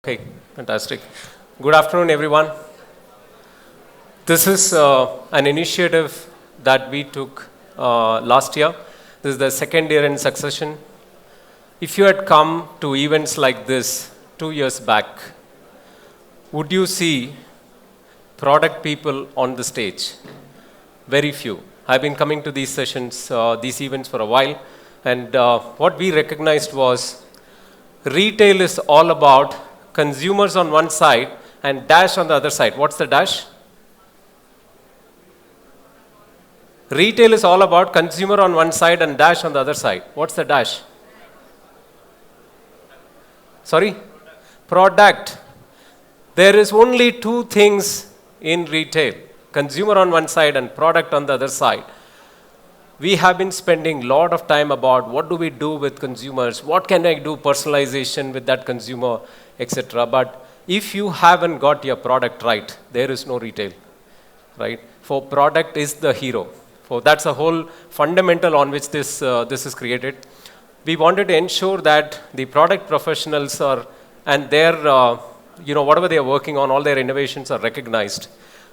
Okay, fantastic. Good afternoon, everyone. This is an initiative that we took last year. This is the second year in succession. If you had come to events like this 2 years back, would you see product people on the stage? Very few. I've been coming to these sessions, these events for a while, and what we recognized was retail is all about consumers on one side and dash on the other side. What's the dash? Retail is all about consumer on one side and dash on the other side. What's the dash? Sorry? Product. There is only two things in retail, consumer on one side and product on the other side. We have been spending a lot of time about what do we do with consumers, what can I do personalization with that consumer, etc. But if you haven't got your product right, there is no retail, right? For product is the hero. For that's a whole fundamental on which this is created. We wanted to ensure that the product professionals are and their whatever they are working on, all their innovations are recognized,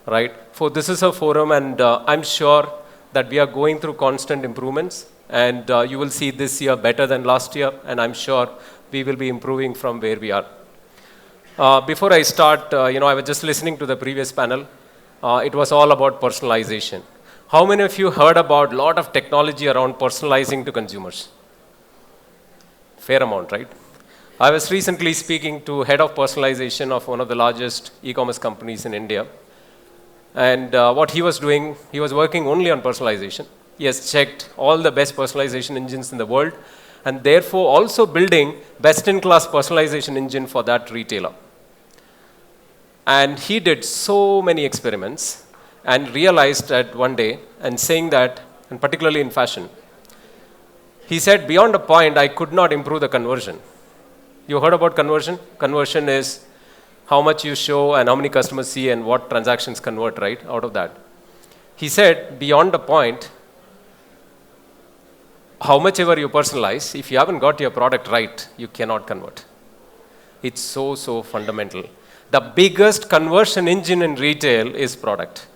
right? For this is a forum, and I'm sure that we are going through constant improvements, and you will see this year better than last year, and I'm sure we will be improving from where we are. Before I start, I was just listening to the previous panel. It was all about personalization. How many of you heard about a lot of technology around personalizing to consumers? Fair amount, right? I was recently speaking to head of personalization of one of the largest e-commerce companies in India. And what he was doing, he was working only on personalization. He has checked all the best personalization engines in the world, and therefore also building best-in-class personalization engine for that retailer. And he did so many experiments and realized that one day, and saying that, and particularly in fashion, he said, beyond a point, I could not improve the conversion. You heard about conversion? Conversion is how much you show and how many customers see and what transactions convert, right, out of that. He said, beyond a point, how much ever you personalize, if you haven't got your product right, you cannot convert. It's so fundamental. The biggest conversion engine in retail is product.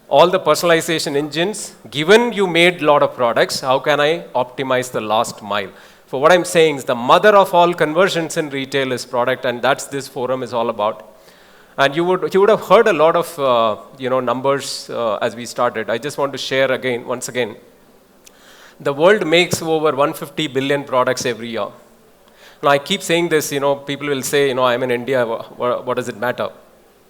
All the personalization engines, given you made a lot of products, how can I optimize the last mile? For what I'm saying is the mother of all conversions in retail is product, and that's this forum is all about. And you would have heard a lot of numbers as we started. I just want to share once again. The world makes over 150 billion products every year. Now I keep saying this, people will say, I'm in India, what does it matter?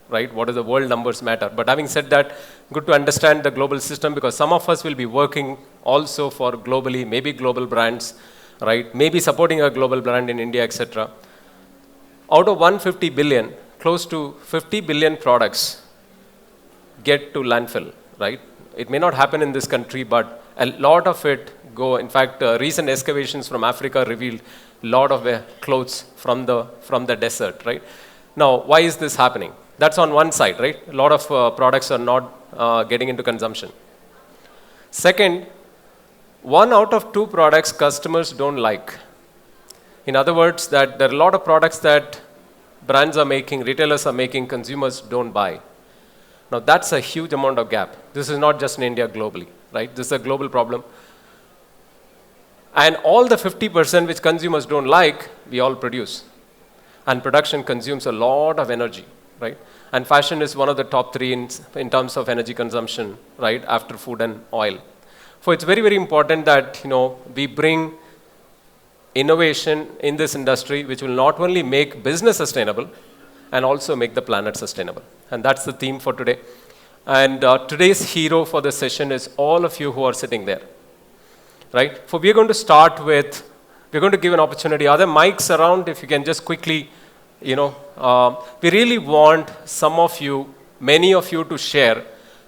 Right? What do the world numbers matter? But having said that, good to understand the global system, because some of us will be working also for globally, maybe global brands, right? Maybe supporting a global brand in India, etc. Out of 150 billion, close to 50 billion products get to landfill, right? It may not happen in this country, but a lot of it go. In fact, recent excavations from Africa revealed a lot of clothes from the desert, right? Now, why is this happening? That's on one side, right? A lot of products are not getting into consumption. Second, 1 out of 2 products customers don't like. In other words, that there are a lot of products that brands are making, retailers are making, consumers don't buy. Now that's a huge amount of gap. This is not just in India, globally, right? This is a global problem. And all the 50% which consumers don't like, we all produce. And production consumes a lot of energy, right? And fashion is one of the top 3 in terms of energy consumption, right? After food and oil. So it's very important that we bring innovation in this industry, which will not only make business sustainable and also make the planet sustainable. And that's the theme for today. And today's hero for the session is all of you who are sitting there, right? So we're going to start with, we're going to give an opportunity. Are there mics around? If you can just quickly, we really want some of you, many of you to share,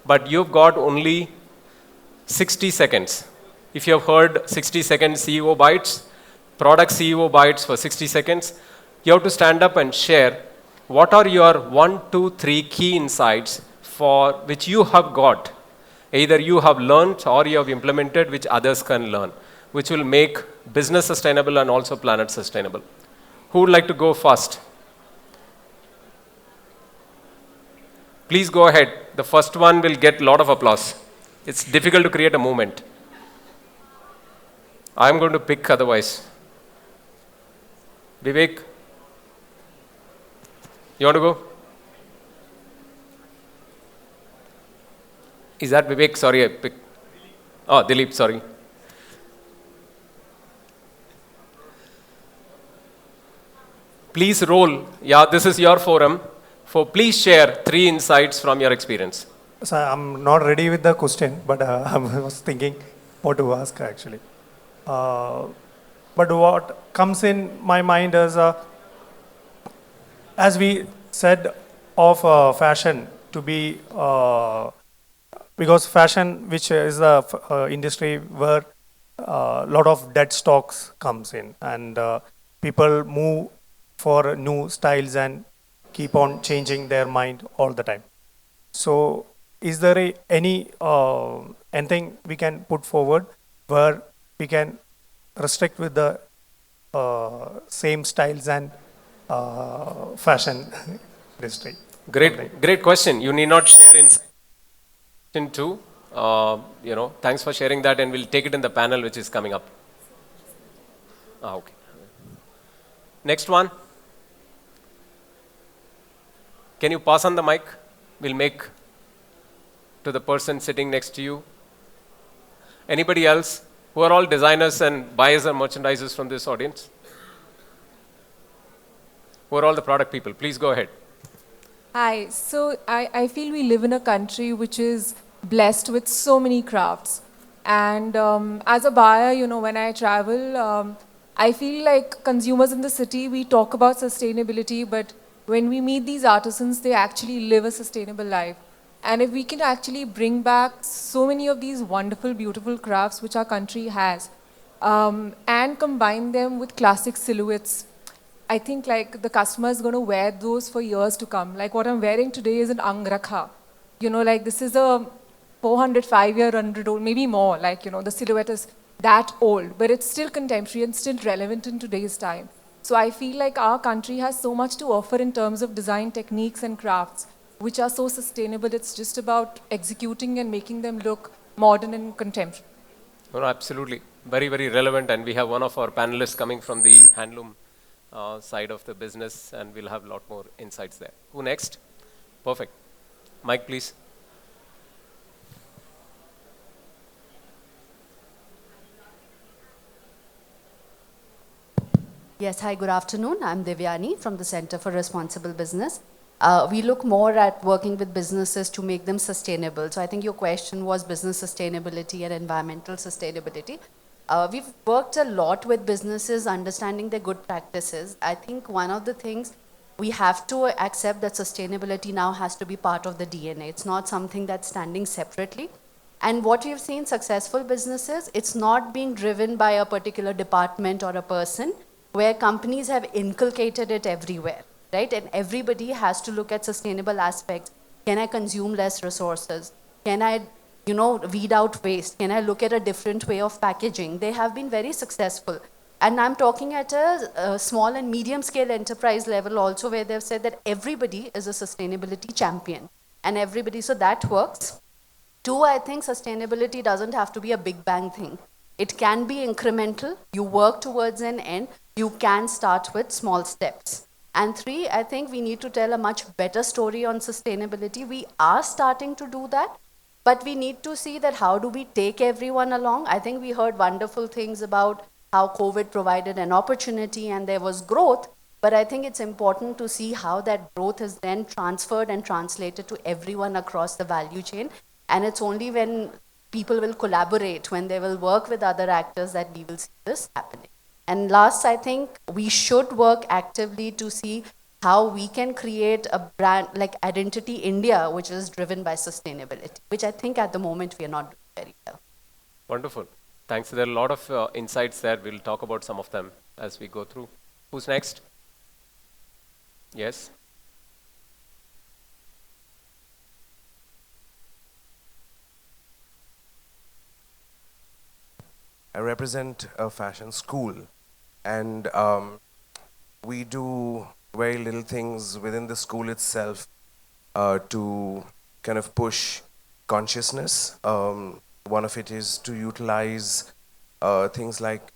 but you've got only 60 seconds. If you have heard 60 second CEO bites, product CEO bites for 60 seconds, you have to stand up and share what are your 1, 2, 3 key insights for which you have got. Either you have learned or you have implemented, which others can learn, which will make business sustainable and also planet sustainable. Who would like to go first? Please go ahead. The first one will get a lot of applause. It's difficult to create a movement. I'm going to pick otherwise. Vivek, you want to go? Is that Vivek? Sorry, I picked. Oh, Dilip, sorry. Please roll. Yeah, this is your forum. Please share 3 insights from your experience. So I'm not ready with the question, but I was thinking what to ask actually. But what comes in my mind is, as we said, of fashion to be, because fashion, which is the industry where a lot of dead stocks comes in, and people move for new styles and keep on changing their mind all the time. So, is there anything we can put forward where we can restrict with the same styles and fashion industry? Great question. You need not share insight too. Thanks for sharing that, and we'll take it in the panel which is coming up. Okay. Next one. Can you pass on the mic? We'll make to the person sitting next to you. Anybody else? Who are all designers and buyers and merchandisers from this audience? Who are all the product people? Please go ahead. Hi. So I feel we live in a country which is blessed with so many crafts. And as a buyer, when I travel, I feel like consumers in the city, we talk about sustainability, but when we meet these artisans, they actually live a sustainable life. And if we can actually bring back so many of these wonderful, beautiful crafts which our country has, and combine them with classic silhouettes, I think like the customer is going to wear those for years to come. Like what I'm wearing today is an angrakha. Like this is a 405-year, 100-old, maybe more. Like, the silhouette is that old, but it's still contemporary and still relevant in today's time. So I feel like our country has so much to offer in terms of design techniques and crafts, which are so sustainable. It's just about executing and making them look modern and contemporary. No, absolutely. Very, very relevant. And we have one of our panelists coming from the handloom side of the business, and we'll have a lot more insights there. Who next? Perfect. Mike, please. Yes, hi, good afternoon. I'm Devyani from the Center for Responsible Business. We look more at working with businesses to make them sustainable. So I think your question was business sustainability and environmental sustainability. We've worked a lot with businesses understanding their good practices. I think one of the things we have to accept that sustainability now has to be part of the DNA. It's not something that's standing separately. And what we've seen successful businesses, it's not being driven by a particular department or a person, where companies have inculcated it everywhere, right? And everybody has to look at sustainable aspects. Can I consume less resources? Can I, weed out waste? Can I look at a different way of packaging? They have been very successful. And I'm talking at a small and medium scale enterprise level also, where they've said that everybody is a sustainability champion. And everybody, so that works. 2, I think sustainability doesn't have to be a big bang thing. It can be incremental. You work towards an end. You can start with small steps. And 3, I think we need to tell a much better story on sustainability. We are starting to do that, but we need to see that how do we take everyone along. I think we heard wonderful things about how COVID provided an opportunity and there was growth, but I think it's important to see how that growth is then transferred and translated to everyone across the value chain. And it's only when people will collaborate, when they will work with other actors, that we will see this happening. And last, I think we should work actively to see how we can create a brand like Identity India, which is driven by sustainability, which I think at the moment we are not doing very well. Wonderful. Thanks. There are a lot of insights there. We'll talk about some of them as we go through. Who's next? Yes. I represent a fashion school, and we do very little things within the school itself to kind of push consciousness. One of it is to utilize things like,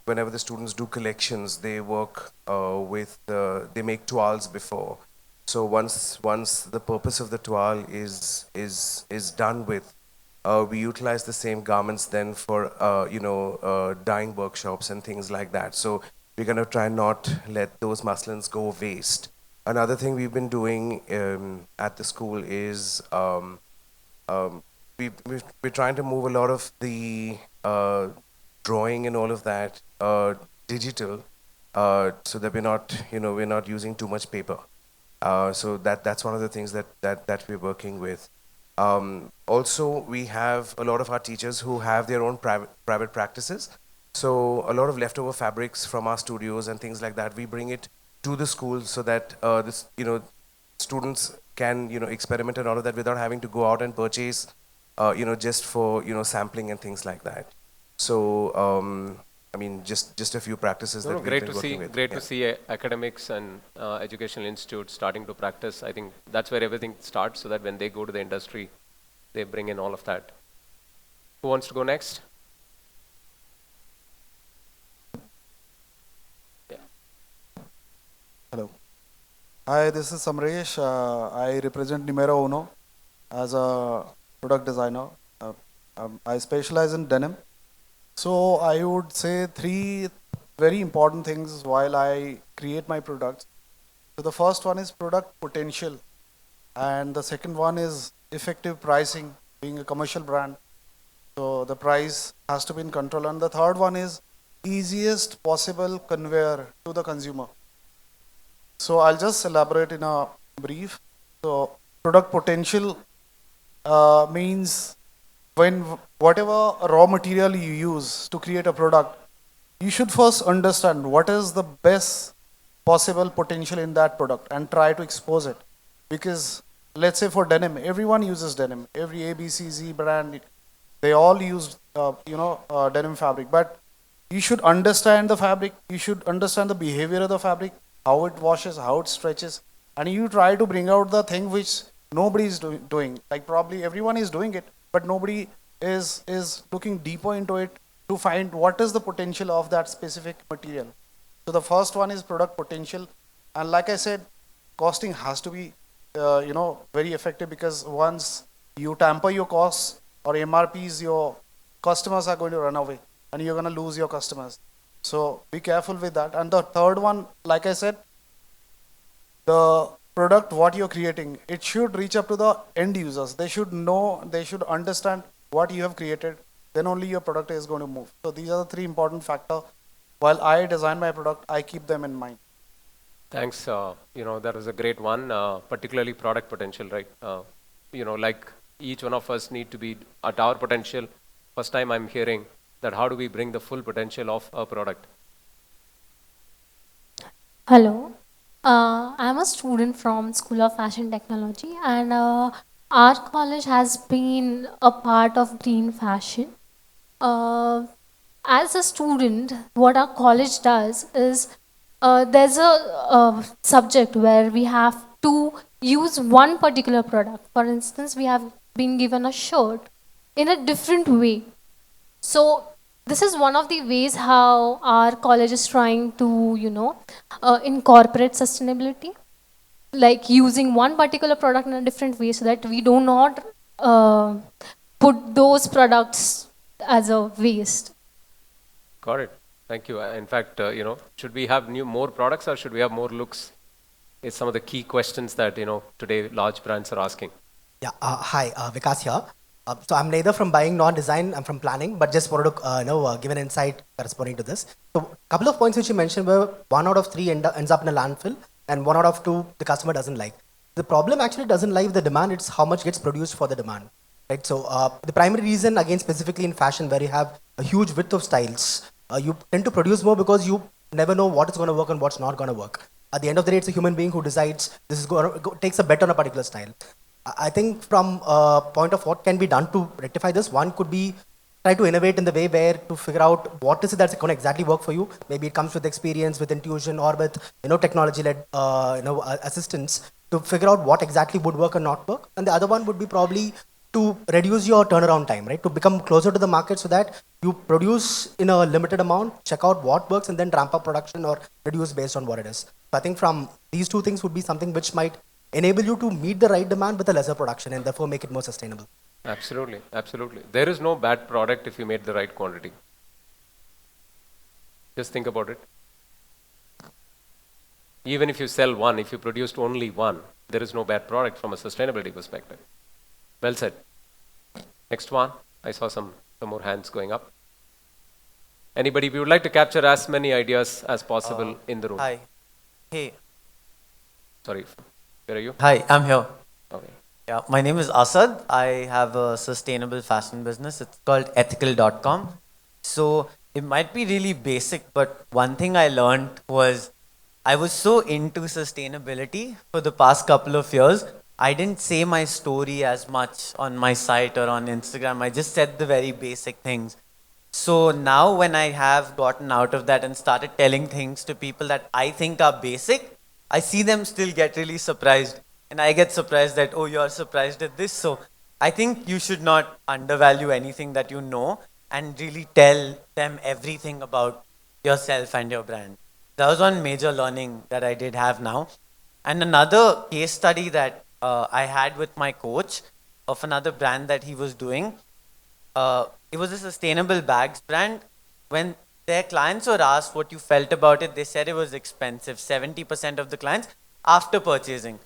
whenever the students do collections, they work they make toiles before. So once the purpose of the toile is done with, we utilize the same garments then for dyeing workshops and things like that. So we're going to try not let those muslins go waste. Another thing we've been doing at the school is we're trying to move a lot of the drawing and all of that digital, so that we're not using too much paper. So that's one of the things that we're working with. Also, we have a lot of our teachers who have their own private practices. So a lot of leftover fabrics from our studios and things like that, we bring it to the school so that students can experiment and all of that without having to go out and purchase just for sampling and things like that. So I mean, just a few practices that we've great been to working see. with. Great Yeah. to see academics and educational institutes starting to practice. I think that's where everything starts, so that when they go to the industry, they bring in all of that. Who wants to go next? Yeah. Hello. Hi, this is Samresh. I represent Numero Uno as a product designer. I specialize in denim. So I would say three very important things while I create my products. So the first one is product potential, and the second one is effective pricing, being a commercial brand. So the price has to be in control. And the third one is easiest possible conveyor to the consumer. So I'll just elaborate in a brief. So product potential means when whatever raw material you use to create a product, you should first understand what is the best possible potential in that product and try to expose it. Because let's say for denim, everyone uses denim. Every ABCZ brand, they all use denim fabric. But you should understand the fabric. You should understand the behavior of the fabric, how it washes, how it stretches, and you try to bring out the thing which nobody is doing. Like probably everyone is doing it, but nobody is looking deeper into it to find what is the potential of that specific material. So the first one is product potential, and like I said, costing has to be very effective, because once you tamper your costs or MRPs, your customers are going to run away and you're going to lose your customers. So be careful with that. And the third one, like I said, the product what you're creating, it should reach up to the end users. They should know, they should understand what you have created. Then only your product is going to move. So these are the three important factors. While I design my product, I keep them in mind. Thanks. That was a great one, particularly product potential, right? Like each one of us need to be at our potential. First time I'm hearing that how do we bring the full potential of a product? Hello, I'm a student from School of Fashion Technology, and our college has been a part of green fashion. As a student, what our college does is there's a subject where we have to use one particular product. For instance, we have been given a shirt in a different way. So this is one of the ways how our college is trying to, incorporate sustainability, like using one particular product in a different way so that we do not put those products as a waste. Got it. Thank you. In fact, should we have more products or should we have more looks? It's some of the key questions that, today large brands are asking. Yeah. Hi, Vikas here. So I'm neither from buying nor design. I'm from planning, but just wanted to give an insight corresponding to this. So a couple of points which you mentioned were 1 out of 3 ends up in a landfill, and 1 out of 2 the customer doesn't like. The problem actually doesn't lie with the demand; it's how much gets produced for the demand, right? So the primary reason, again, specifically in fashion, where you have a huge width of styles, you tend to produce more because you never know what is going to work and what's not going to work. At the end of the day, it's a human being who decides this is going to takes a bet on a particular style. I think from a point of what can be done to rectify this, one could be try to innovate in the way where to figure out what is it that's going to exactly work for you. Maybe it comes with experience, with intuition, or with technology-led assistance to figure out what exactly would work or not work. And the other one would be probably to reduce your turnaround time, right? To become closer to the market so that you produce in a limited amount, check out what works, and then ramp up production or reduce based on what it is. So I think from these two things would be something which might enable you to meet the right demand with a lesser production and therefore make it more sustainable. Absolutely, absolutely. There is no bad product if you made the right quantity. Just think about it. Even if you sell one, if you produced only one, there is no bad product from a sustainability perspective. Well said. Next one. I saw some more hands going up. Anybody, we would like to capture as many ideas as possible in the room. Hi. Hey. Sorry, where are you? Hi, I'm here. Okay. Yeah, my name is Asad. I have a sustainable fashion business. It's called Ethical.com. So it might be really basic, but one thing I learned was I was so into sustainability for the past couple of years. I didn't say my story as much on my site or on Instagram. I just said the very basic things. So now when I have gotten out of that and started telling things to people that I think are basic, I see them still get really surprised. And I get surprised that, oh, you're surprised at this. So I think you should not undervalue anything that you know and really tell them everything about yourself and your brand. That was one major learning that I did have now. And another case study that I had with my coach of another brand that he was doing. It was a sustainable bags brand. When their clients were asked what you felt about it, they said it was expensive, 70% of the clients after purchasing.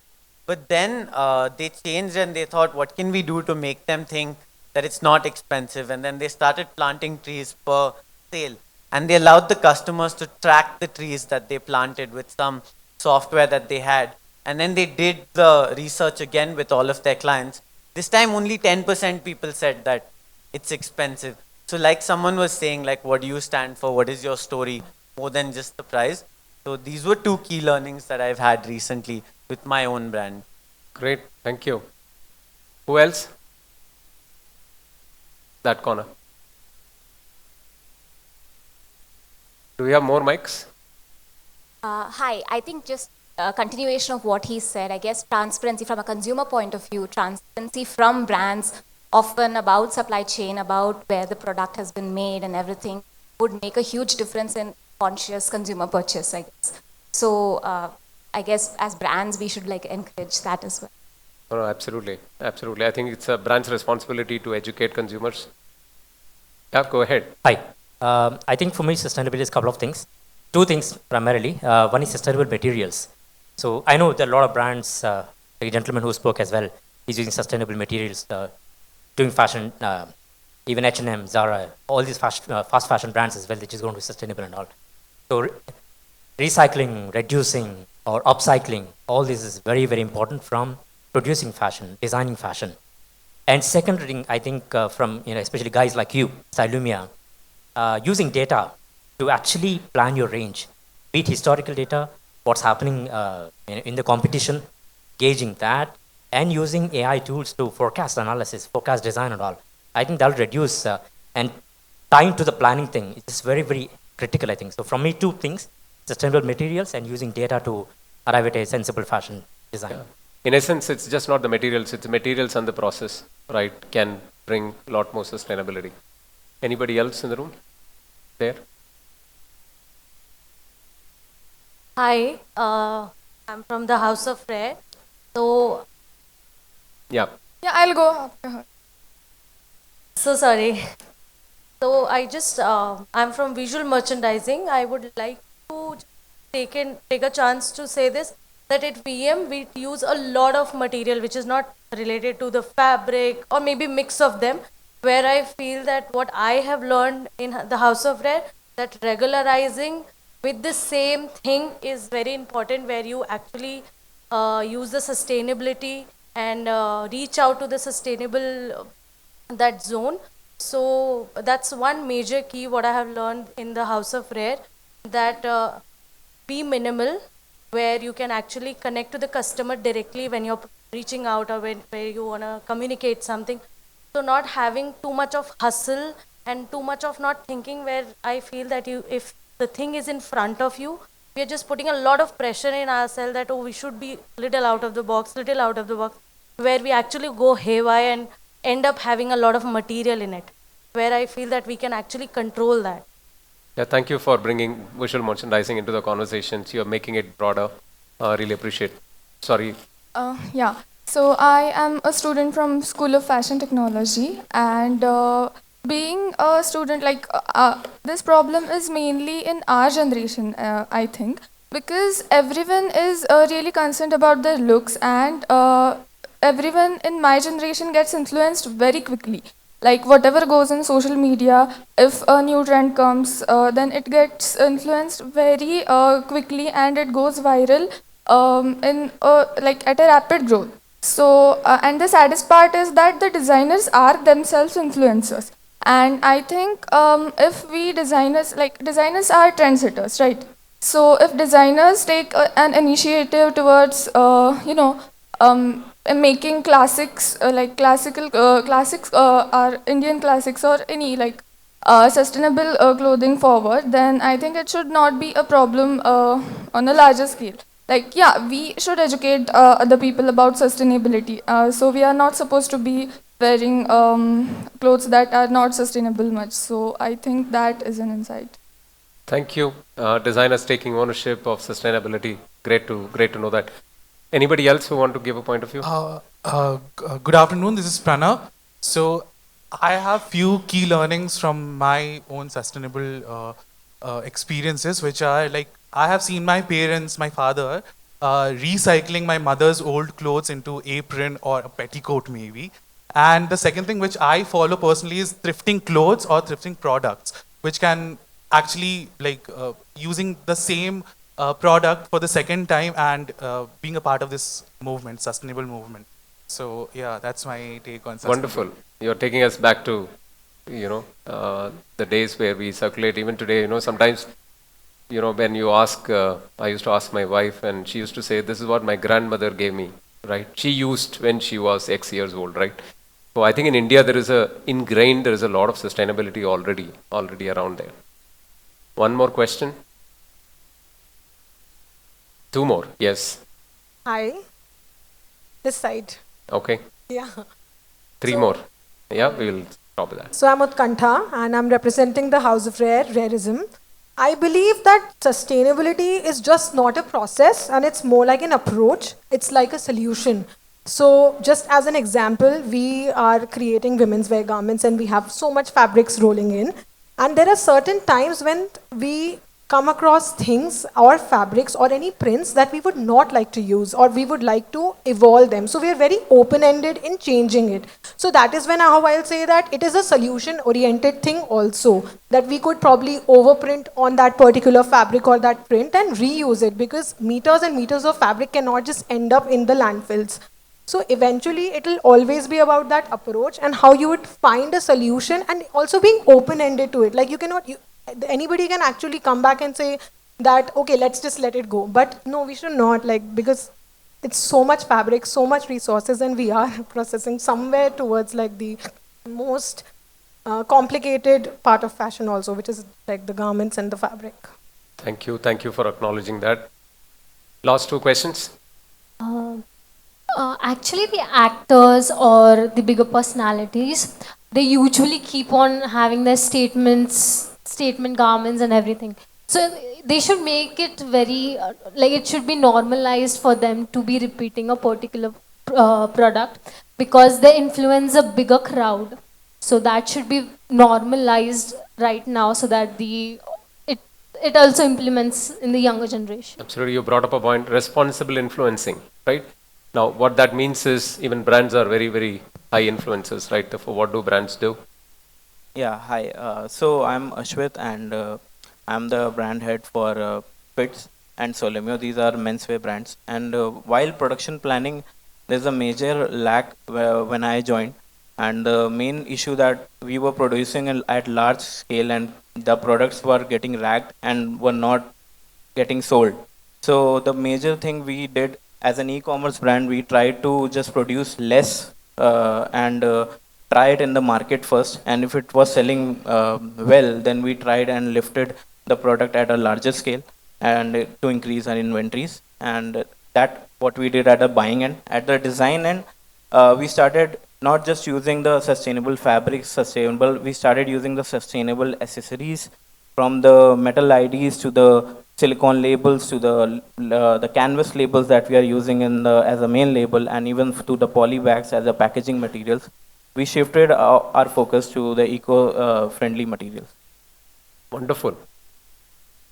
But then they changed and they thought, what can we do to make them think that it's not expensive? And then they started planting trees per sale. And they allowed the customers to track the trees that they planted with some software that they had. And then they did the research again with all of their clients. This time only 10% people said that it's expensive. So like someone was saying, like, what do you stand for? What is your story? More than just the price. So these were two key learnings that I've had recently with my own brand. Great, thank you. Who else? That corner. Do we have more mics? Hi, I think just a continuation of what he said. I guess transparency from a consumer point of view, transparency from brands, often about supply chain, about where the product has been made and everything, would make a huge difference in conscious consumer purchase, I guess. So I guess as brands, we should like encourage that as well. No, absolutely, absolutely. I think it's a brand's responsibility to educate consumers. Yeah, go ahead. Hi. I think for me, sustainability is a couple of things. Two things primarily. One is sustainable materials. So I know there are a lot of brands, like a gentleman who spoke as well, he's using sustainable materials, doing fashion, even H&M, Zara, all these fast fashion brands as well, which is going to be sustainable and all. So recycling, reducing, or upcycling, all this is very, very important from producing fashion, designing fashion. And second thing, I think from, especially guys like you, Silumia, using data to actually plan your range, be it historical data, what's happening in the competition, gauging that, and using AI tools to forecast analysis, forecast design and all. I think that'll reduce, and tying to the planning thing, it's very, very critical, I think. So from me, two things, sustainable materials and using data to arrive at a sensible fashion design. Yeah. In essence, it's just not the materials, it's the materials and the process, right, can bring a lot more sustainability. Anybody else in the room? There? Hi, I'm from the House of Rare. So, Yeah. yeah, I'll go after her. So sorry. So I'm from visual merchandising. I would like to take a chance to say this, that at VM we use a lot of material which is not related to the fabric or maybe mix of them, where I feel that what I have learned in the House of Rare, that regularizing with the same thing is very important, where you actually use the sustainability and reach out to the sustainable that zone. So that's one major key what I have learned in the House of Rare, that be minimal, where you can actually connect to the customer directly when you're reaching out or where you want to communicate something. So not having too much of hustle and too much of not thinking, where I feel that if the thing is in front of you, we are just putting a lot of pressure in ourselves that, oh, we should be little out of the box, where we actually go haywire and end up having a lot of material in it, where I feel that we can actually control that. Yeah, thank you for bringing visual merchandising into the conversations. You're making it broader. Really appreciate. Sorry. Yeah. So I am a student from School of Fashion Technology, and being a student, this problem is mainly in our generation, I think, because everyone is really concerned about their looks, and everyone in my generation gets influenced very quickly. Like whatever goes in social media, if a new trend comes, then it gets influenced very quickly, and it goes viral in like at a rapid growth. So, and the saddest part is that the designers are themselves influencers. And I think if we designers, like designers are trendsetters, right? So if designers take an initiative towards, making classics, classics, are Indian classics or any sustainable clothing forward, then I think it should not be a problem on a larger scale. Like, yeah, we should educate other people about sustainability. So we are not supposed to be wearing clothes that are not sustainable much. So I think that is an insight. Thank you. Designers taking ownership of sustainability. Great to know that. Anybody else who want to give a point of view? Good afternoon. This is Pranav. So I have few key learnings from my own sustainable experiences, which are like I have seen my parents, my father, recycling my mother's old clothes into apron or a petticoat maybe. And the second thing which I follow personally is thrifting clothes or thrifting products, which can actually using the same product for the second time and being a part of this movement, sustainable movement. So yeah, that's my take on sustainability. Wonderful. You're taking us back to, the days where we circulate. Even today, sometimes, when you ask, I used to ask my wife, and she used to say, this is what my grandmother gave me, right? She used when she was X years old, right? So I think in India, there is a lot of sustainability already around there. One more question. Two more, yes. Hi. This side. Okay. Yeah. Three more. Yeah, we will stop that. So I'm Utkantha and I'm representing the House of Rareism. I believe that sustainability is just not a process and it's more like an approach. It's like a solution. So just as an example, we are creating women's wear garments and we have so much fabrics rolling in. And there are certain times when we come across things or fabrics or any prints that we would not like to use or we would like to evolve them. So we are very open-ended in changing it. So that is when how I'll say that it is a solution-oriented thing also, that we could probably overprint on that particular fabric or that print and reuse it, because meters and meters of fabric cannot just end up in the landfills. So eventually it will always be about that approach and how you would find a solution and also being open-ended to it. Like anybody can actually come back and say that, okay, let's just let it go. But no, we should not, because it's so much fabric, so much resources, and we are processing somewhere towards the most complicated part of fashion also, which is like the garments and the fabric. Thank you for acknowledging that. Last two questions. Actually, the actors or the bigger personalities, they usually keep on having their statement garments and everything. So they should make it very, it should be normalized for them to be repeating a particular product because they influence a bigger crowd. So that should be normalized right now so that it also implements in the younger generation. Absolutely, you brought up a point, responsible influencing, right? Now, what that means is even brands are very, very high influencers, right? Therefore, what do brands do? Yeah, hi. So I'm Ashwit and I'm the brand head for Fits and Solemio. These are menswear brands. And while production planning, there's a major lack when I joined. And the main issue that we were producing at large scale and the products were getting racked and were not getting sold. So the major thing we did as an e-commerce brand, we tried to just produce less and try it in the market first. And if it was selling well, then we tried and lifted the product at a larger scale. and to increase our inventories. And that what we did at the buying end. At the design end, we started not just using the sustainable fabrics, we started using the sustainable accessories, from the metal IDs to the silicone labels to the canvas labels that we are using in the as a main label, and even to the poly bags as a packaging materials. We shifted our focus to the eco-friendly materials. Wonderful.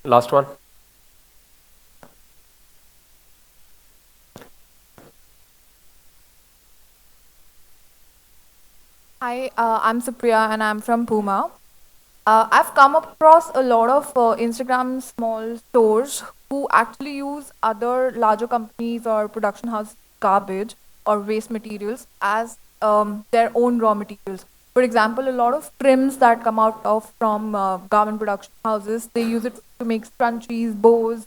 Last one. Hi, I'm Supriya and I'm from Puma. I've come across a lot of Instagram small stores who actually use other larger companies or production house garbage or waste materials as their own raw materials. For example, a lot of trims that come out of from garment production houses, they use it to make scrunchies, bows,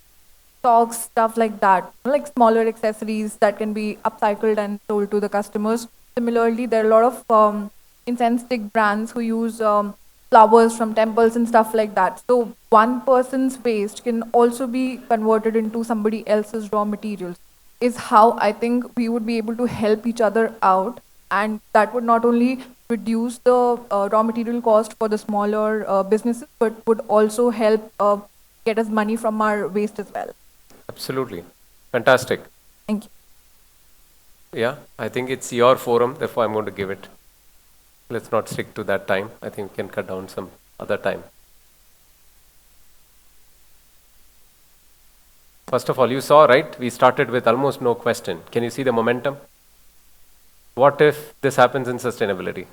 socks, stuff like that, like smaller accessories that can be upcycled and sold to the customers. Similarly, there are a lot of incense stick brands who use flowers from temples and stuff like that. So one person's waste can also be converted into somebody else's raw materials. Is how I think we would be able to help each other out, and that would not only reduce the raw material cost for the smaller businesses, but would also help get us money from our waste as well. Absolutely. Fantastic. Thank you. Yeah, I think it's your forum, therefore I'm going to give it. Let's not stick to that time. I think we can cut down some other time. First of all, you saw, right? We started with almost no question. Can you see the momentum? What if this happens in sustainability?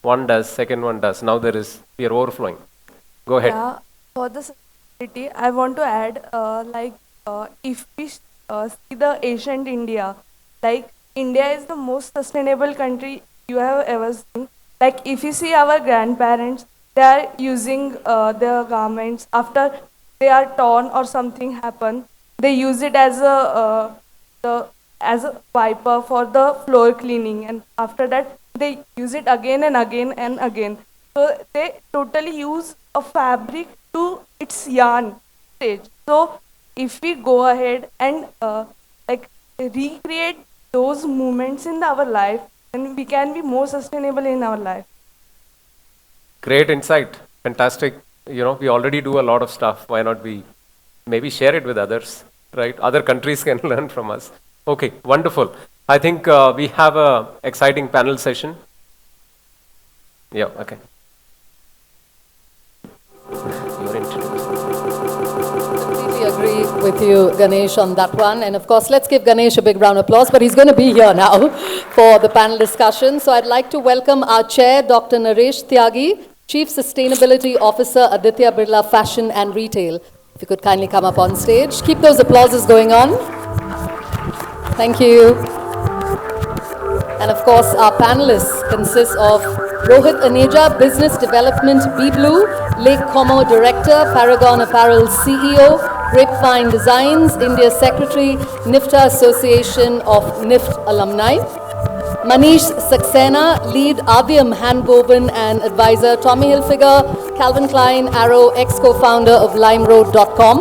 One does, second one does. Now we are overflowing. Go ahead. Yeah, for the sustainability, I want to add, if we see the ancient India, like India is the most sustainable country you have ever seen. Like if you see our grandparents, they are using their garments after they are torn or something happen. They use it as a wiper for the floor cleaning, and after that they use it again and again and again. So they totally use a fabric to its yarn stage. So if we go ahead and recreate those moments in our life, then we can be more sustainable in our life. Great insight. Fantastic. We already do a lot of stuff. Why not we maybe share it with others, right? Other countries can learn from us. Okay, wonderful. I think we have a exciting panel session. Yeah, okay. You're introduced. Completely agree with you, Ganesh, on that one. And of course, let's give Ganesh a big round of applause, but he's going to be here now for the panel discussion. So I'd like to welcome our chair, Dr. Naresh Tyagi, Chief Sustainability Officer, Aditya Birla Fashion and Retail. If you could kindly come up on stage. Keep those applauses going on. Thank you. And of course, our panelists consist of Rohit Aneja, Business Development, B-Blue, Lake Como Director, Paragon Apparel CEO, Grapevine Designs, India Secretary, NIFTA Association of NIFT Alumni, Manish Saxena, Lead Adyam Handwoven and Advisor, Tommy Hilfiger, Calvin Klein, Arrow, ex-co-founder of LimeRoad.com.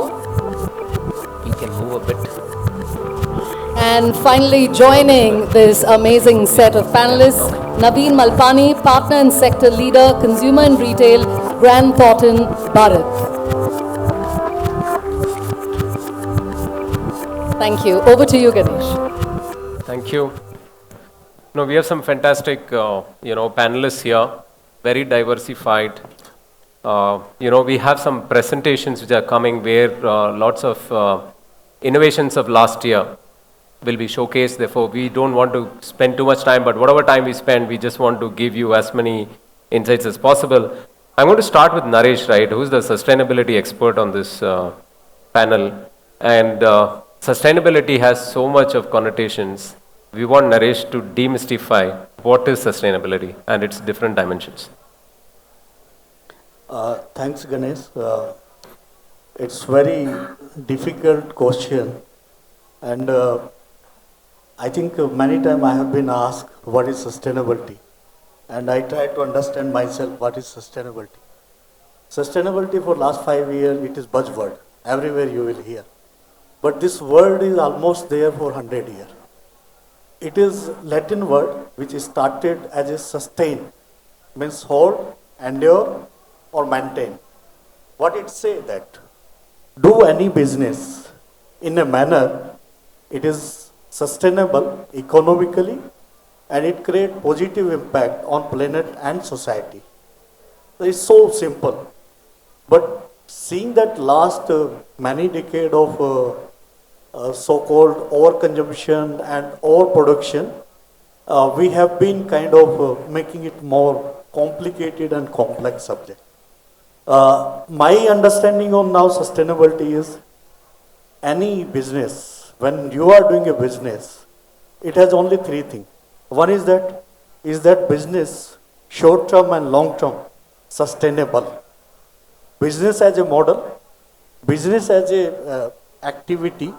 You can move a bit. And finally, joining this amazing set of panelists, Naveen Malpani, Partner and Sector Leader, Consumer and Retail, Grant Thornton, Bharat. Thank you. Over to you, Ganesh. Thank you. No, we have some fantastic, panelists here, very diversified. We have some presentations which are coming where lots of innovations of last year will be showcased. Therefore, we don't want to spend too much time, but whatever time we spend, we just want to give you as many insights as possible. I'm going to start with Naresh, right, who's the sustainability expert on this panel. And sustainability has so much of connotations. We want Naresh to demystify what is sustainability and its different dimensions. Thanks, Ganesh. It's very difficult question, and I think many times I have been asked what is sustainability, and I try to understand myself what is sustainability. Sustainability for last 5 years, it is buzzword. Everywhere you will hear. But this word is almost there for 100 years. It is Latin word which started as a sustain, means hold, endure, or maintain. What it say that do any business in a manner it is sustainable economically and it create positive impact on planet and society. So it's so simple. But seeing that last many decade of so-called overconsumption and overproduction, we have been kind of making it more complicated and complex subject. My understanding on now sustainability is any business, when you are doing a business, it has only three things. One is that business short term and long term sustainable. Business as a model, business as a activity,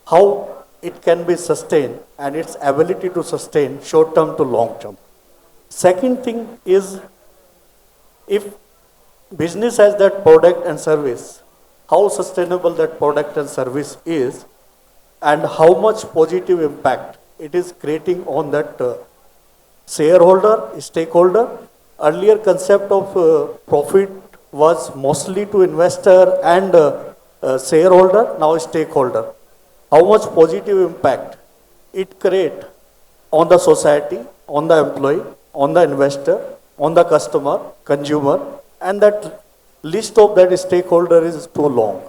how it can be sustained and its ability to sustain short term to long term. Second thing is if business has that product and service, how sustainable that product and service is and how much positive impact it is creating on that shareholder, stakeholder. Earlier concept of profit was mostly to investor and shareholder, now stakeholder. How much positive impact it create on the society, on the employee, on the investor, on the customer, consumer, and that list of that stakeholder is too long.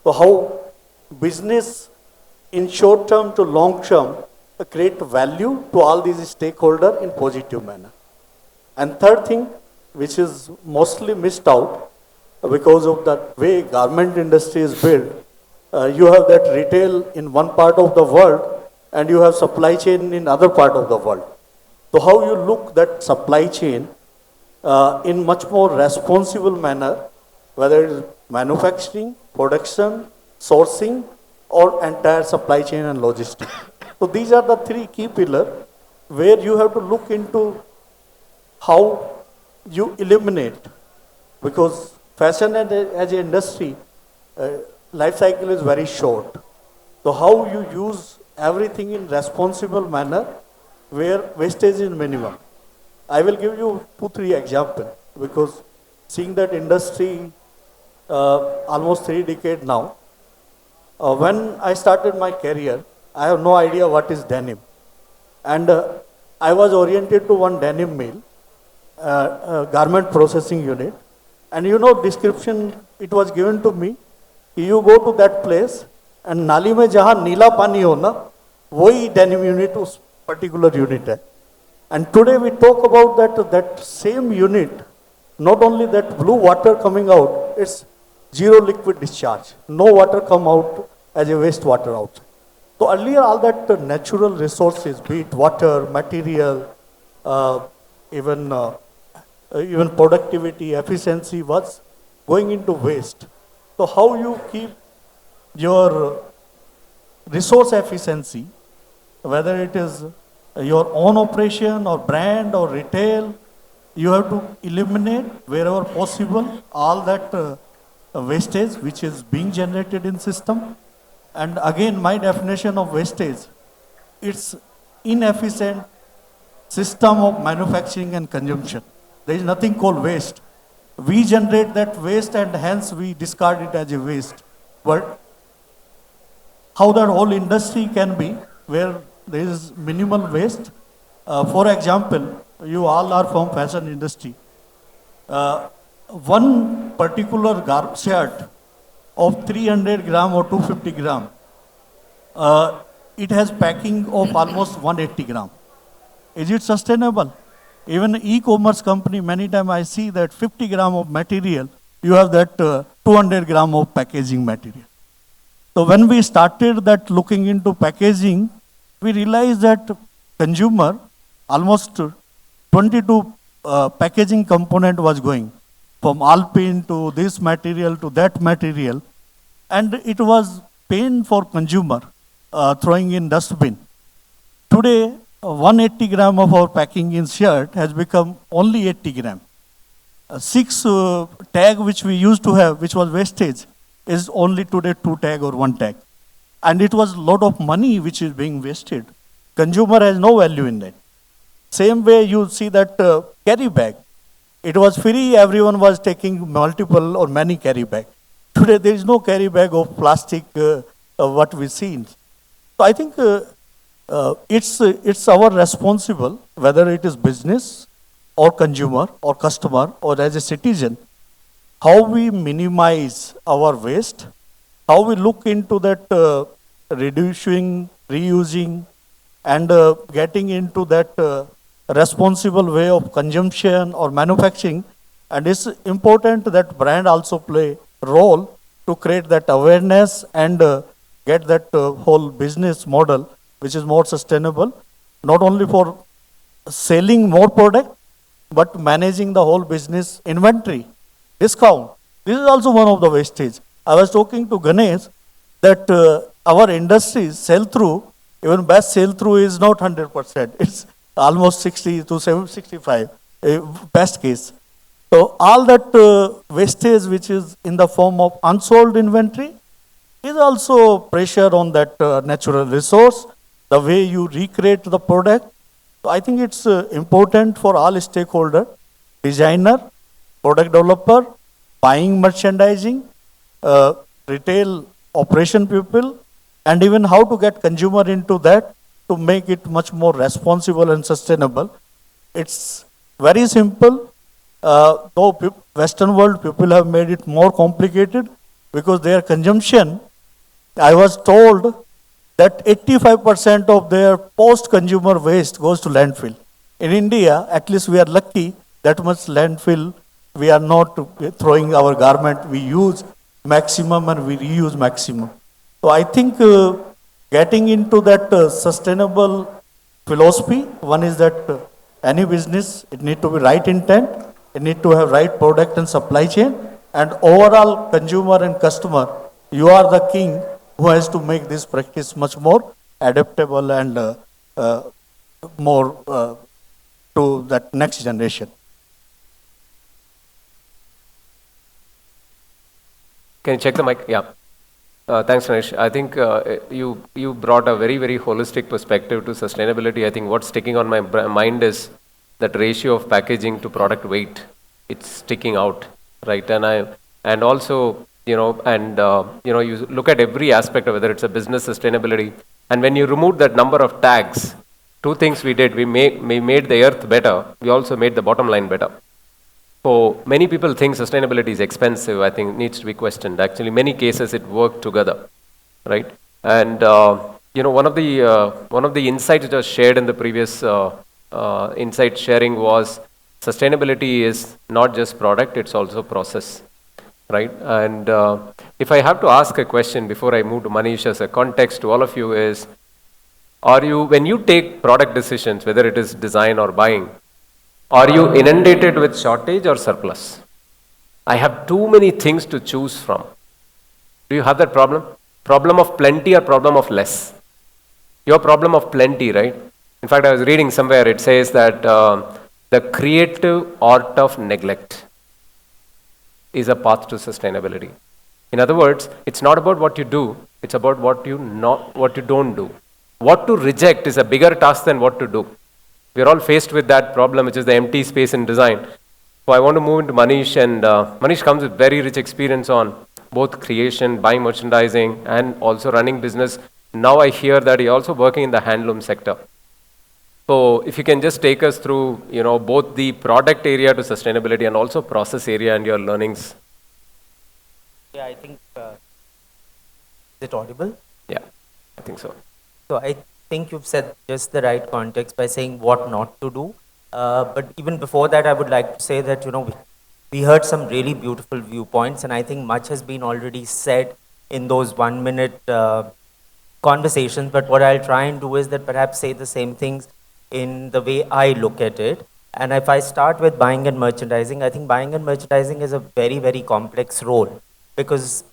So how business in short term to long term create value to all these stakeholders in positive manner. And third thing, which is mostly missed out because of the way garment industry is built, you have that retail in one part of the world and you have supply chain in other part of the world. So how you look that supply chain in much more responsible manner, whether it is manufacturing, production, sourcing, or entire supply chain and logistics. So these are the three key pillars where you have to look into how you eliminate, because fashion as an industry, life cycle is very short. So how you use everything in responsible manner where wastage is minimum. I will give you 2-3 examples because seeing that industry almost 3 decades now, when I started my career, I have no idea what is denim. And I was oriented to one denim mill, garment processing unit. And you know, description, it was given to me, you go to that place and नाली में जहाँ नीला पानी हो ना, वही denim unit उस particular unit है. And today we talk about that same unit, not only that blue water coming out, it's zero liquid discharge. No water come out as a waste water out. So earlier all that natural resources, be it water, material, even productivity, efficiency was going into waste. So how you keep your resource efficiency, whether it is your own operation or brand or retail, you have to eliminate wherever possible all that wastage which is being generated in system. And again, my definition of wastage, it's inefficient system of manufacturing and consumption. There is nothing called waste. We generate that waste and hence we discard it as a waste. But how that whole industry can be where there is minimal waste. For example, you all are from fashion industry. One particular shirt of 300 gram or 250 gram, it has packing of almost 180 gram. Is it sustainable? Even e-commerce company, many times I see that 50 gram of material, you have that 200 gram of packaging material. So when we started that looking into packaging, we realized that consumer, almost 22 packaging component was going, from Alpine to this material to that material, and it was pain for consumer throwing in dustbin. Today, 180 gram of our packing in shirt has become only 80 gram. 6 tag which we used to have, which was wastage, is only today 2 tag or 1 tag. And it was a lot of money which is being wasted. Consumer has no value in that. Same way you see that carry bag. It was free, everyone was taking multiple or many carry bag. Today there is no carry bag of plastic what we see. So I think it's our responsible, whether it is business or consumer or customer or as a citizen, how we minimize our waste, how we look into that reducing, reusing, and getting into that responsible way of consumption or manufacturing. And it's important that brand also play role to create that awareness and get that whole business model which is more sustainable, not only for selling more product, but managing the whole business inventory, discount. This is also one of the wastage. I was talking to Ganesh that our industries sell through, even best sell through is not 100%. It's almost 60 to 65, best case. So all that wastage which is in the form of unsold inventory is also pressure on that natural resource, the way you recreate the product. So I think it's important for all stakeholders, designer, product developer, buying, merchandising, retail operation people, and even how to get consumer into that to make it much more responsible and sustainable. It's very simple. Though Western world people have made it more complicated because their consumption, I was told that 85% of their post-consumer waste goes to landfill. In India, at least we are lucky that much landfill, we are not throwing our garment, we use maximum and we reuse maximum. So I think getting into that sustainable philosophy, one is that any business, it need to be right intent, it need to have right product and supply chain, and overall consumer and customer, you are the king who has to make this practice much more adaptable and more to that next generation. Can you check the mic? Yeah. Thanks, Manish. I think you brought a very, very holistic perspective to sustainability. I think what's sticking on my mind is that ratio of packaging to product weight. It's sticking out, right? And also, you look at every aspect of whether it's a business sustainability. And when you remove that number of tags, two things we did. We made the earth better. We also made the bottom line better. So many people think sustainability is expensive. I think it needs to be questioned. Actually, many cases it worked together, right? And one of the insights that was shared in the previous insight sharing was sustainability is not just product; it's also process, right? And if I have to ask a question before I move to Manish as a context to all of you is, when you take product decisions, whether it is design or buying, are you inundated with shortage or surplus? I have too many things to choose from. Do you have that problem? Problem of plenty or problem of less? Your problem of plenty, right? In fact, I was reading somewhere, it says that the creative art of neglect is a path to sustainability. In other words, it's not about what you do, it's about what you don't do. What to reject is a bigger task than what to do. We're all faced with that problem, which is the empty space in design. So I want to move into Manish, and Manish comes with very rich experience on both creation, buying, merchandising, and also running business. Now I hear that you're also working in the handloom sector. So if you can just take us through, both the product area to sustainability and also process area and your learnings. Yeah, I think, is it audible? Yeah, I think so. So I think you've said just the right context by saying what not to do. But even before that, I would like to say that, we heard some really beautiful viewpoints, and I think much has been already said in those 1-minute conversations. But what I'll try and do is that perhaps say the same things in the way I look at it. And if I start with buying and merchandising, I think buying and merchandising is a very, very complex role, because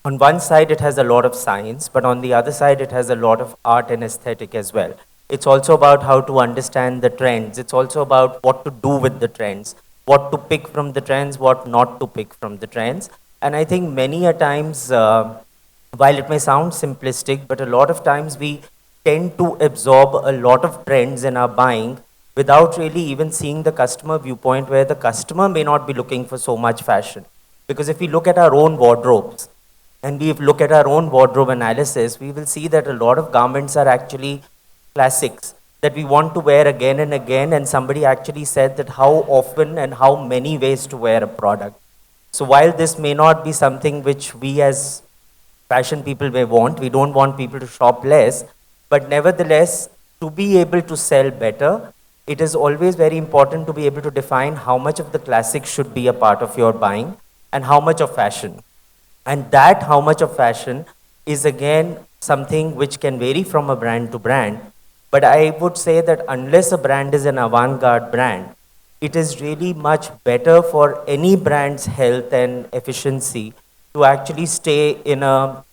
on one side it has a lot of science, but on the other side it has a lot of art and aesthetic as well. It's also about how to understand the trends. It's also about what to do with the trends, what to pick from the trends, what not to pick from the trends. And I think many a times, while it may sound simplistic, but a lot of times we tend to absorb a lot of trends in our buying without really even seeing the customer viewpoint, where the customer may not be looking for so much fashion. Because if we look at our own wardrobes and we look at our own wardrobe analysis, we will see that a lot of garments are actually classics that we want to wear again and again. And somebody actually said that how often and how many ways to wear a product. So while this may not be something which we as fashion people may want, we don't want people to shop less, but nevertheless, to be able to sell better, it is always very important to be able to define how much of the classic should be a part of your buying and how much of fashion. And that how much of fashion is again something which can vary from a brand to brand. But I would say that unless a brand is an avant-garde brand, it is really much better for any brand's health and efficiency to actually stay in a,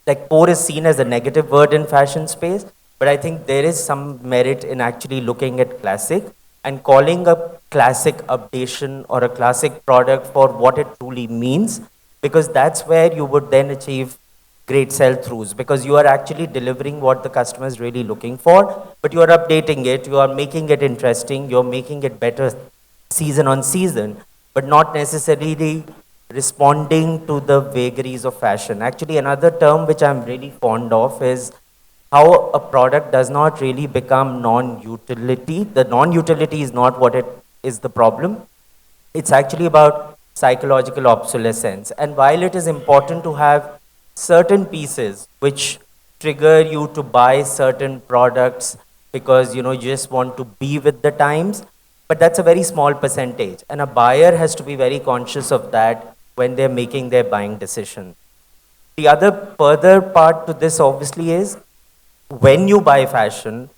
like poor is seen as a negative word in fashion space, but I think there is some merit in actually looking at classic and calling a classic updation or a classic product for what it truly means, because that's where you would then achieve great sell-throughs, because you are actually delivering what the customer is really looking for, but you are updating it, you are making it interesting, you're making it better season on season, but not necessarily responding to the vagaries of fashion. Actually, another term which I'm really fond of is how a product does not really become non-utility. The non-utility is not what it is the problem. It's actually about psychological obsolescence. And while it is important to have certain pieces which trigger you to buy certain products because you just want to be with the times, but that's a very small percentage. And a buyer has to be very conscious of that when they're making their buying decision. The other further part to this obviously is when you buy fashion,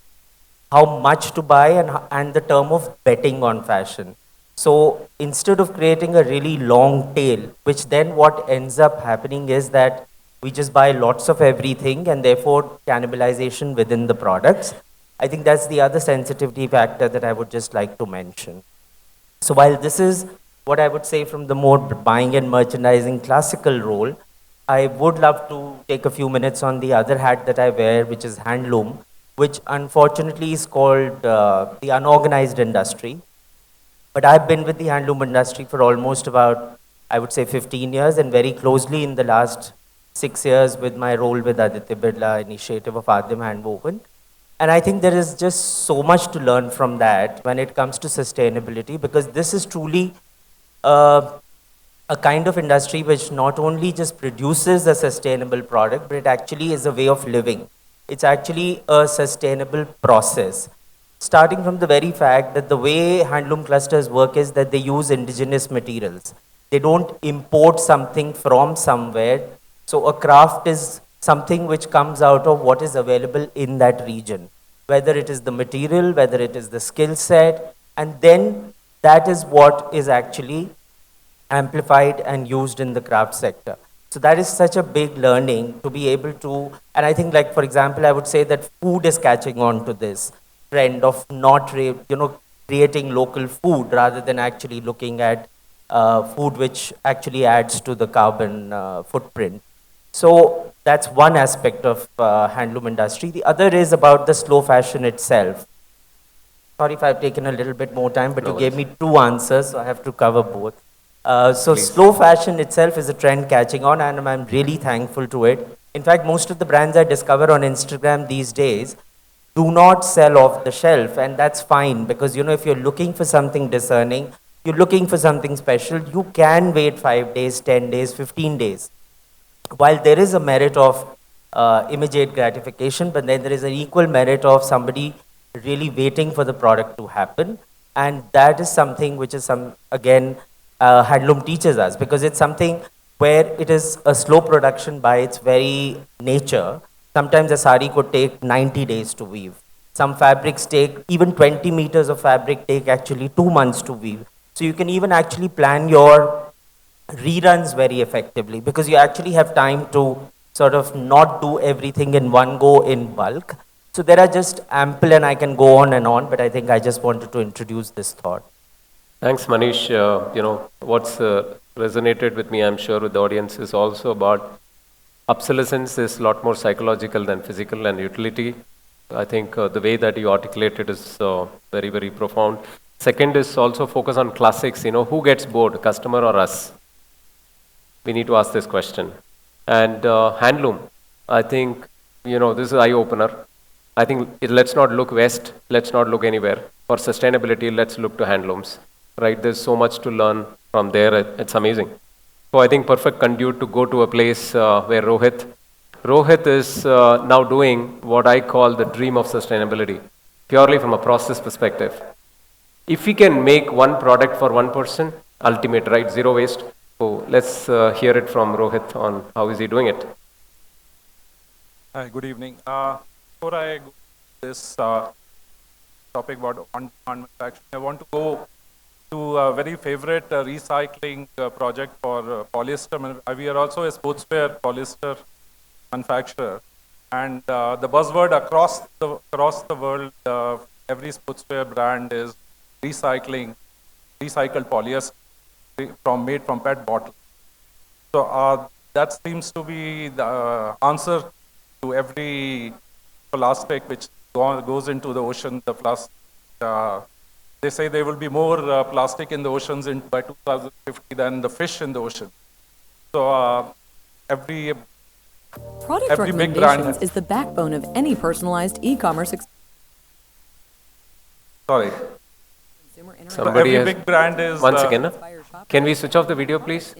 how much to buy and the term of betting on fashion. So instead of creating a really long tail, which then what ends up happening is that we just buy lots of everything and therefore cannibalization within the products. I think that's the other sensitivity factor that I would just like to mention. So while this is what I would say from the more buying and merchandising classical role, I would love to take a few minutes on the other hat that I wear, which is handloom, which unfortunately is called the unorganized industry. But I've been with the handloom industry for almost about, I would say, 15 years, and very closely in the last 6 years with my role with Aditya Birla initiative of Adyam Handwoven. And I think there is just so much to learn from that when it comes to sustainability, because this is truly a kind of industry which not only just produces a sustainable product, but it actually is a way of living. It's actually a sustainable process. Starting from the very fact that the way handloom clusters work is that they use indigenous materials. They don't import something from somewhere. So a craft is something which comes out of what is available in that region, whether it is the material, whether it is the skill set, and then that is what is actually amplified and used in the craft sector. So that is such a big learning to be able to, and I think like, for example, I would say that food is catching on to this trend of not, creating local food rather than actually looking at food which actually adds to the carbon footprint. So that's one aspect of handloom industry. The other is about the slow fashion itself. Sorry if I've taken a little bit more time, but you gave me two answers, so I have to cover both. So Please. slow fashion itself is a trend catching on, and I'm really thankful to it. In fact, most of the brands I discover on Instagram these days do not sell off the shelf, and that's fine, because if you're looking for something discerning, you're looking for something special, you can wait 5 days, 10 days, 15 days. While there is a merit of immediate gratification, but then there is an equal merit of somebody really waiting for the product to happen. And that is something which is handloom teaches us, because it's something where it is a slow production by its very nature. Sometimes a sari could take 90 days to weave. Some fabrics take, even 20 meters of fabric take actually 2 months to weave. So you can even actually plan your reruns very effectively, because you actually have time to sort of not do everything in one go in bulk. So there are just ample, and I can go on and on, but I think I just wanted to introduce this thought. Thanks, Manish. What's resonated with me, I'm sure with the audience, is also about obsolescence is a lot more psychological than physical and utility. I think the way that you articulate it is very, very profound. Second is also focus on classics. Who gets bored, customer or us? We need to ask this question. And handloom, I think, this is eye-opener. I think let's not look west, let's not look anywhere. For sustainability, let's look to handlooms, right? There's so much to learn from there. It's amazing. So I think perfect conduit to go to a place where Rohit is now doing what I call the dream of sustainability, purely from a process perspective. If we can make one product for one person, ultimate, right? Zero waste. So let's hear it from Rohit on how is he doing it. Hi, good evening. Before I go to this topic about on manufacturing, I want to go to a very favorite recycling project for polyester. We are also a sportswear polyester manufacturer, and the buzzword across the world, every sportswear brand is recycled polyester made from PET bottles. So that seems to be the answer to every plastic which goes into the ocean. The plastic. They say there will be more plastic in the oceans by 2050 than the fish in the ocean. So every big brand is the backbone of any personalized e-commerce experience. Sorry. Somebody every big brand is... Once again, can we switch off the video, please?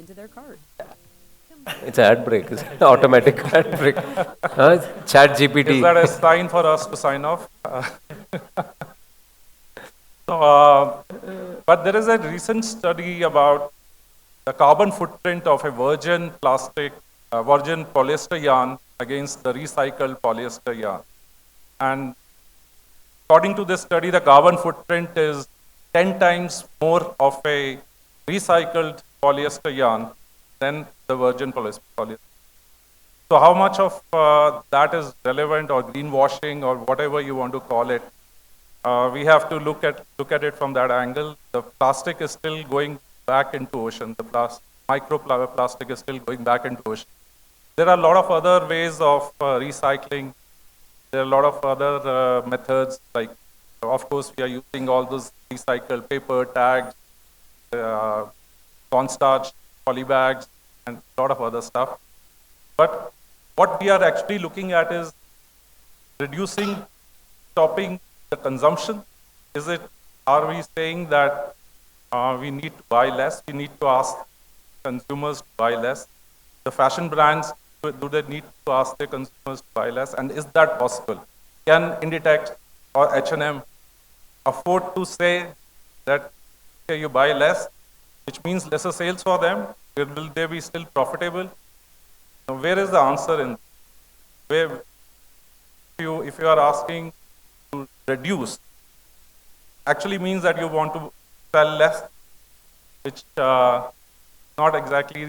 It's an ad break. It's an automatic ad break. Chat GPT. Is that a sign for us to sign off? But there is a recent study about the carbon footprint of a virgin polyester yarn against the recycled polyester yarn. And according to this study, the carbon footprint is 10 times more of a recycled polyester yarn than the virgin polyester. So how much of that is relevant or greenwashing or whatever you want to call it? We have to look at it from that angle. The plastic is still going back into ocean. The microplastic is still going back into ocean. There are a lot of other ways of recycling. There are a lot of other methods, like, of course, we are using all those recycled paper, tags, cornstarch, polybags, and a lot of other stuff. But what we are actually looking at is stopping the consumption. Are we saying that we need to buy less? We need to ask consumers to buy less. The fashion brands, do they need to ask their consumers to buy less? And is that possible? Can Inditex or H&M afford to say that, okay, you buy less, which means lesser sales for them? Will they be still profitable? Now, where is the answer in? Where, if you are asking to reduce, actually means that you want to sell less, which not exactly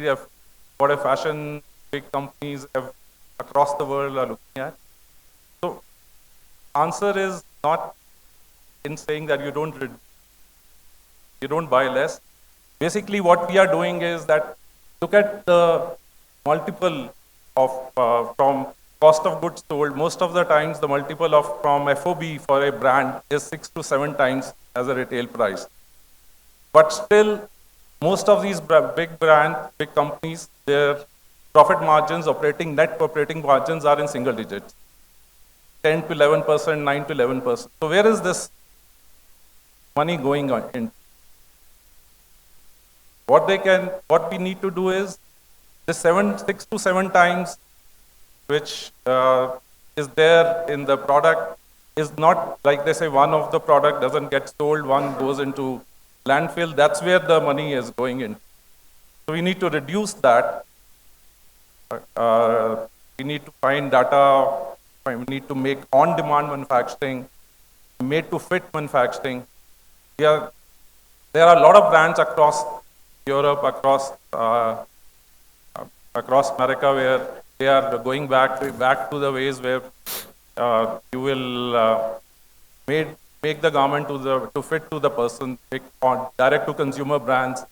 what a fashion big companies across the world are looking at. So, answer is not in saying that you don't buy less. Basically, what we are doing is that look at the multiple of from cost of goods sold. Most of the times, the multiple of from FOB for a brand is 6 to 7 times as a retail price. But still, most of these big companies, their profit margins, net operating margins are in single digits, 10 to 11%, 9 to 11%. So where is this money going in? What we need to do is the 6 to 7 times, which is there in the product, is not like they say one of the product doesn't get sold, one goes into landfill. That's where the money is going in. So we need to reduce that. We need to find data. We need to make on-demand manufacturing, made-to-fit manufacturing. There are a lot of brands across Europe, across America, where they are going back to the ways where you will make the garment to fit to the person, direct to consumer brands.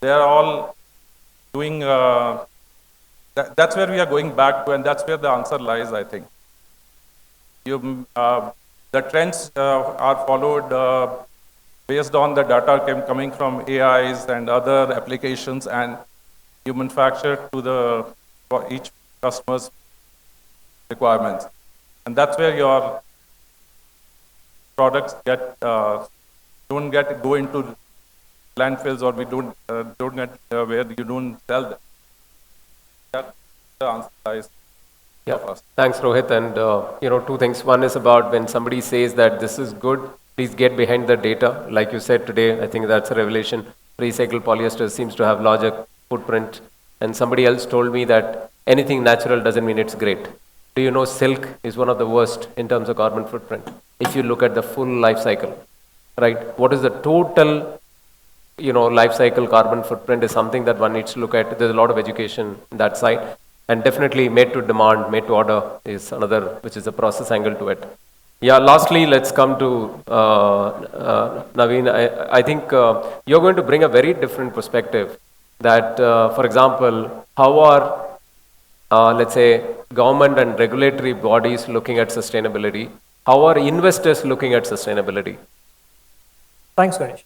They are all doing, that's where we are going back to, and that's where the answer lies, I think. The trends are followed based on the data coming from AIs and other applications, and you manufacture to for each customer's requirements. And that's where your products don't go into landfills, or we don't get where you don't sell them. That's the answer lies. Yeah, thanks, Rohit. And two things. One is about when somebody says that this is good, please get behind the data. Like you said today, I think that's a revelation. Recycled polyester seems to have larger footprint. And somebody else told me that anything natural doesn't mean it's great. Do you know silk is one of the worst in terms of carbon footprint? If you look at the full life cycle, right? What is the total, life cycle carbon footprint is something that one needs to look at. There's a lot of education in that side. And definitely made to demand, made to order is another, which is a process angle to it. Yeah, lastly, let's come to Naveen. I think you're going to bring a very different perspective that, for example, how are, let's say, government and regulatory bodies looking at sustainability? How are investors looking at sustainability? Thanks, Ganesh.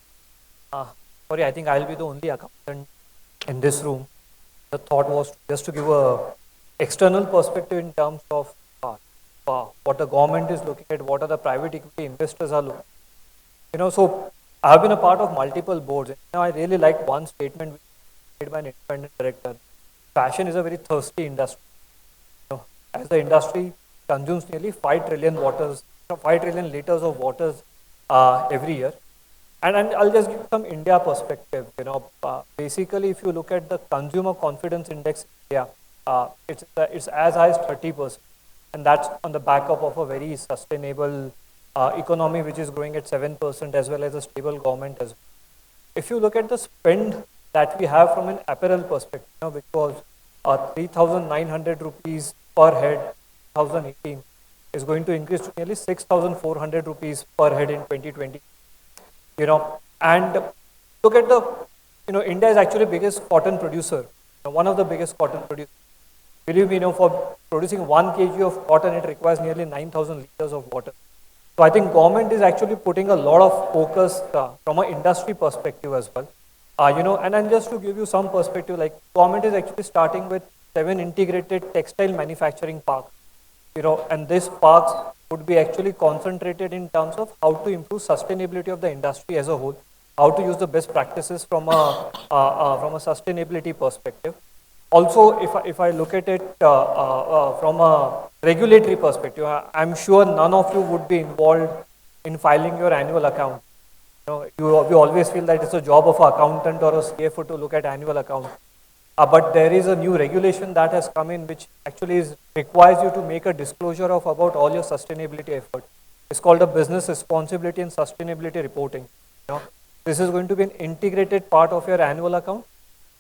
Sorry, I think I'll be the only accountant in this room. The thought was just to give a external perspective in terms of what the government is looking at, what are the private equity investors are looking at. So I have been a part of multiple boards. I really like one statement made by an independent director. Fashion is a very thirsty industry. As the industry consumes nearly 5 trillion liters of waters every year. And I'll just give some India perspective. Basically, if you look at the consumer confidence index in India, it's as high as 30%, and that's on the backup of a very sustainable economy, which is growing at 7%, as well as a stable government as well. If you look at the spend that we have from an apparel perspective, which was 3,900 rupees per head, 2018, is going to increase to nearly 6,400 rupees per head in 2020. And look at India is actually the biggest cotton producer, one of the biggest cotton producers. Believe me, for producing 1 kg of cotton, it requires nearly 9,000 liters of water. So I think government is actually putting a lot of focus from an industry perspective as well. And then just to give you some perspective, like government is actually starting with 7 integrated textile manufacturing parks. And these parks would be actually concentrated in terms of how to improve sustainability of the industry as a whole, how to use the best practices from a sustainability perspective. Also, if I look at it from a regulatory perspective, I'm sure none of you would be involved in filing your annual account. We always feel that it's a job of an accountant or a CFO to look at annual account. But there is a new regulation that has come in which actually requires you to make a disclosure of about all your sustainability effort. It's called a business responsibility and sustainability reporting. This is going to be an integrated part of your annual account.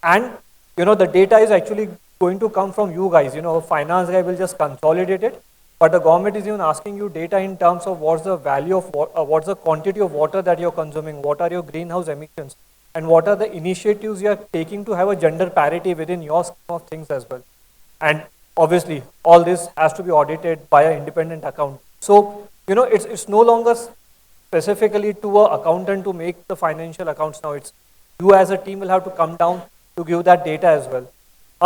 And the data is actually going to come from you guys. Finance guy will just consolidate it. But the government is even asking you data in terms of what's the value of what's the quantity of water that you're consuming, what are your greenhouse emissions, and what are the initiatives you are taking to have a gender parity within your scheme of things as well. And obviously, all this has to be audited by an independent accountant. So, it's no longer specifically to an accountant to make the financial accounts now. It's you as a team will have to come down to give that data as well.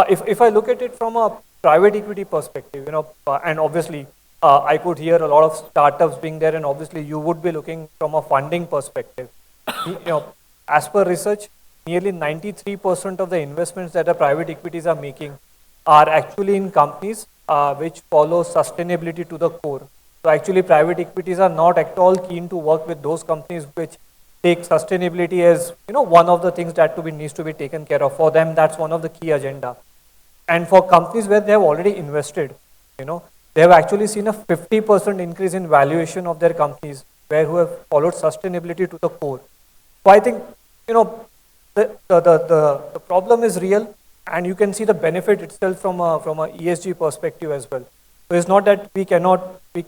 If I look at it from a private equity perspective, and obviously, I could hear a lot of startups being there, and obviously you would be looking from a funding perspective. As per research, nearly 93% of the investments that the private equities are making are actually in companies which follow sustainability to the core. So actually private equities are not at all keen to work with those companies which take sustainability as one of the things that needs to be taken care of. For them, that's one of the key agenda. And for companies where they have already invested, they have actually seen a 50% increase in valuation of their companies who have followed sustainability to the core. So I think, the problem is real, and you can see the benefit itself from a ESG perspective as well. So it's not that we can,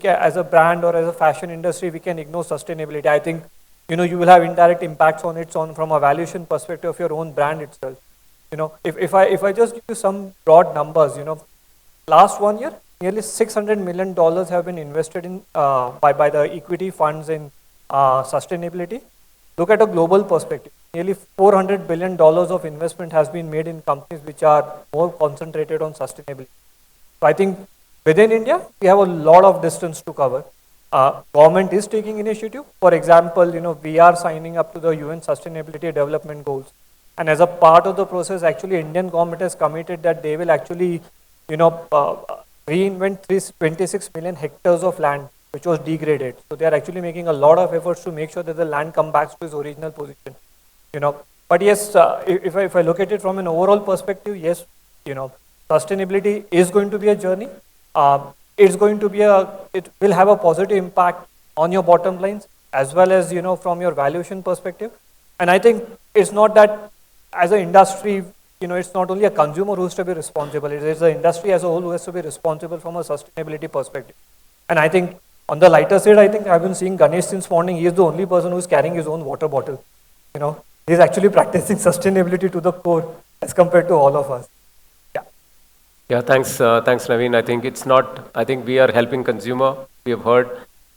as a brand or as a fashion industry, we can ignore sustainability. I think, you will have indirect impacts on it from a valuation perspective of your own brand itself. If I just give you some broad numbers, last 1 year, nearly $600 million have been invested in by the equity funds in sustainability. Look at a global perspective. Nearly $400 billion of investment has been made in companies which are more concentrated on sustainability. So I think within India, we have a lot of distance to cover. Government is taking initiative. For example, we are signing up to the UN Sustainability Development Goals. And as a part of the process, actually, Indian government has committed that they will actually, reinvent 26 million hectares of land which was degraded. So they are actually making a lot of efforts to make sure that the land comes back to its original position. But yes, if I look at it from an overall perspective, yes, sustainability is going to be a journey. It will have a positive impact on your bottom lines as well as, from your valuation perspective. And I think it's not that as an industry, it's not only a consumer who has to be responsible. It is the industry as a whole who has to be responsible from a sustainability perspective. And I think on the lighter side, I think I've been seeing Ganesh since morning. He is the only person who's carrying his own water bottle. He's actually practicing sustainability to the core as compared to all of us. Yeah, thanks, Naveen. I think we are helping consumer. We have heard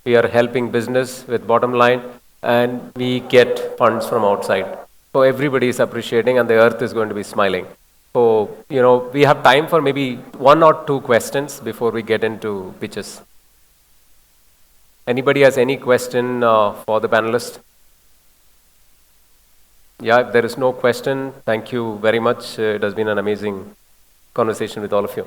we are helping business with bottom line, and we get funds from outside. So everybody is appreciating, and the earth is going to be smiling. So, we have time for maybe one or two questions before we get into pitches. Anybody has any question for the panelists? Yeah, if there is no question, thank you very much. It has been an amazing conversation with all of you.